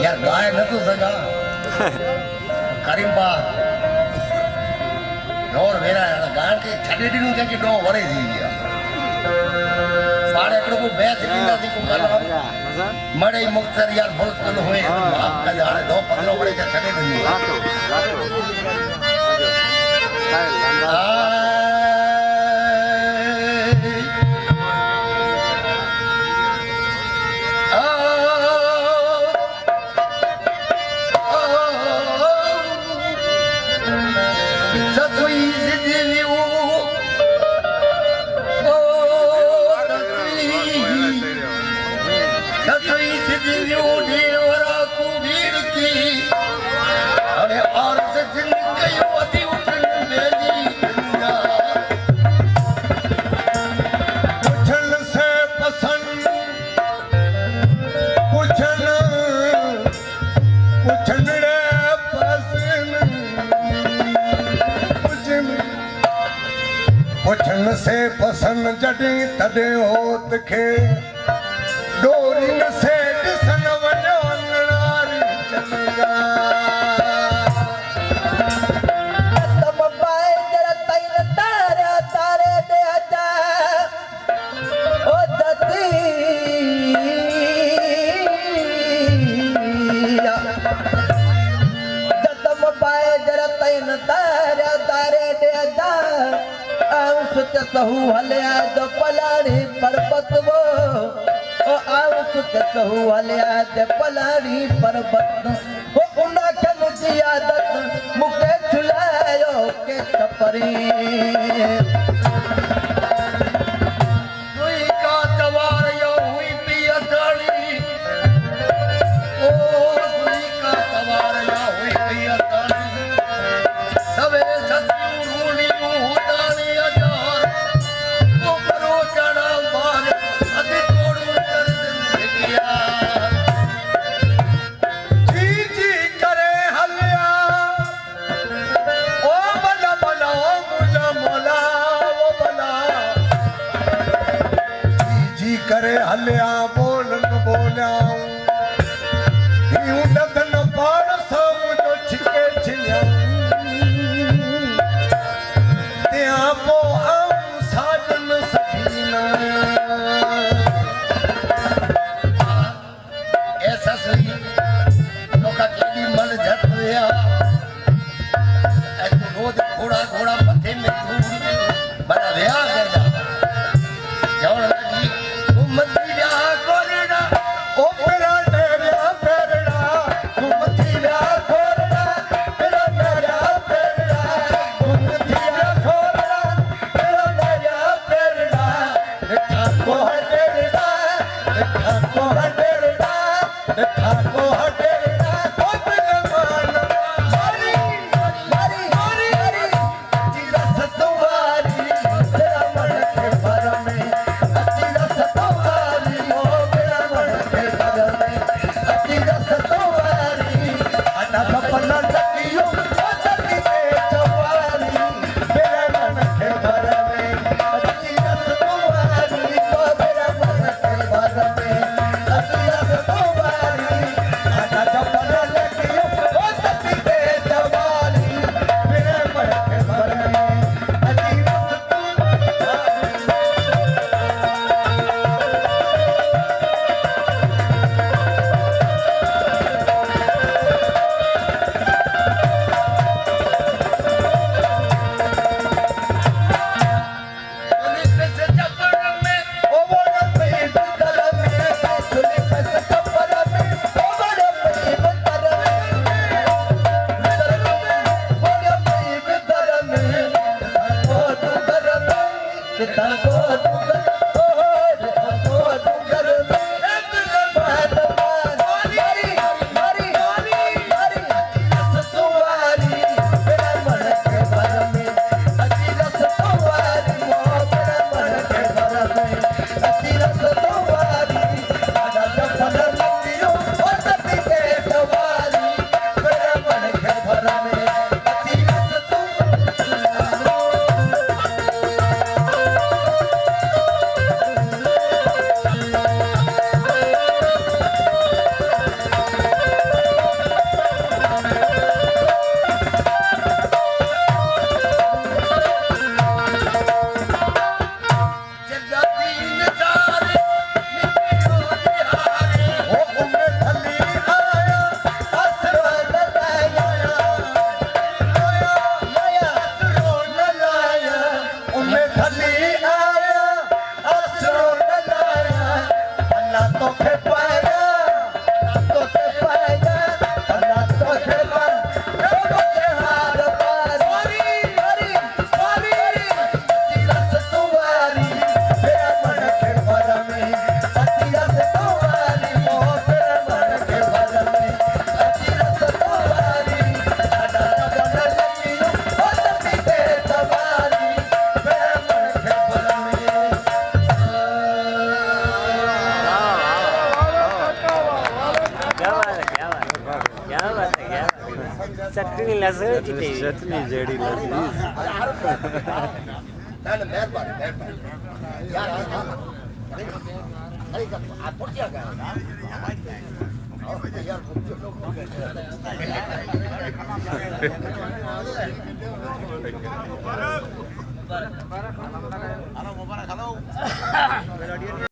यार गाय न तो सगा करीबा नोर वेरा गाय के छडे दिनु थे कि नो वरे थी गया सारे एकड़ो को बैठ लींदा थी को गल मड़े मुक्तर यार बहुत कल होए बाप का जाने 2-15 वरे के छडे दिनु पुछन से पसंद जड़ी तड़े होत के डोरी न से दिसन वनो नारी चलगा तम पाए जरा तैन तारे तारे दे आता ओ दती तम पाए जरा तैन तारे तारे दे आता सुत कहू हलिया दो पलाड़ी पर्वत वो ओ आव सुत कहू हलिया दे पलाड़ी पर्वत ओ उना कन जी आदत मुके झुलायो के छपरी सुई का तवार यो हुई पिया ताली ओ सुई का तवार यो हुई पिया ताली सबे ससू रूली उतानी करे हलिया बोलन बोलियाऊं यूं ददन पाड़ सो मुझो छिके छिलियाऊं त्या पो आऊं साजन सखीना ऐसा सही नोका केडी मन झट रिया ऐ रोज घोड़ा घोड़ा मथे में तू बड़ा रिया करदा जवण लगी मती व्या कोरना ओ मेरा तेरा पेरना मती व्या कोरना मेरा तेरा पेरना मती व्या कोरना मेरा तेरा पेरना देखा को हटेरना देखा को हटेरना देखा को हटेरना ओ मेरा मान मारी मारी मारी मारी जीरा सतवारी तेरा मन के भर में जीरा सतवारी ओ मेरा मन के भर में जीरा सतवारी आना सपना तकियो तकी से जवानी मेरा मन के भर में जीरा सतवारी ओ मेरा मन के भर में जीरा सतवारी आना चटनी लसण चटनी जेडी लजीज ना मेहरबानी मेहरबानी यार अरे आप पहुंच गया यार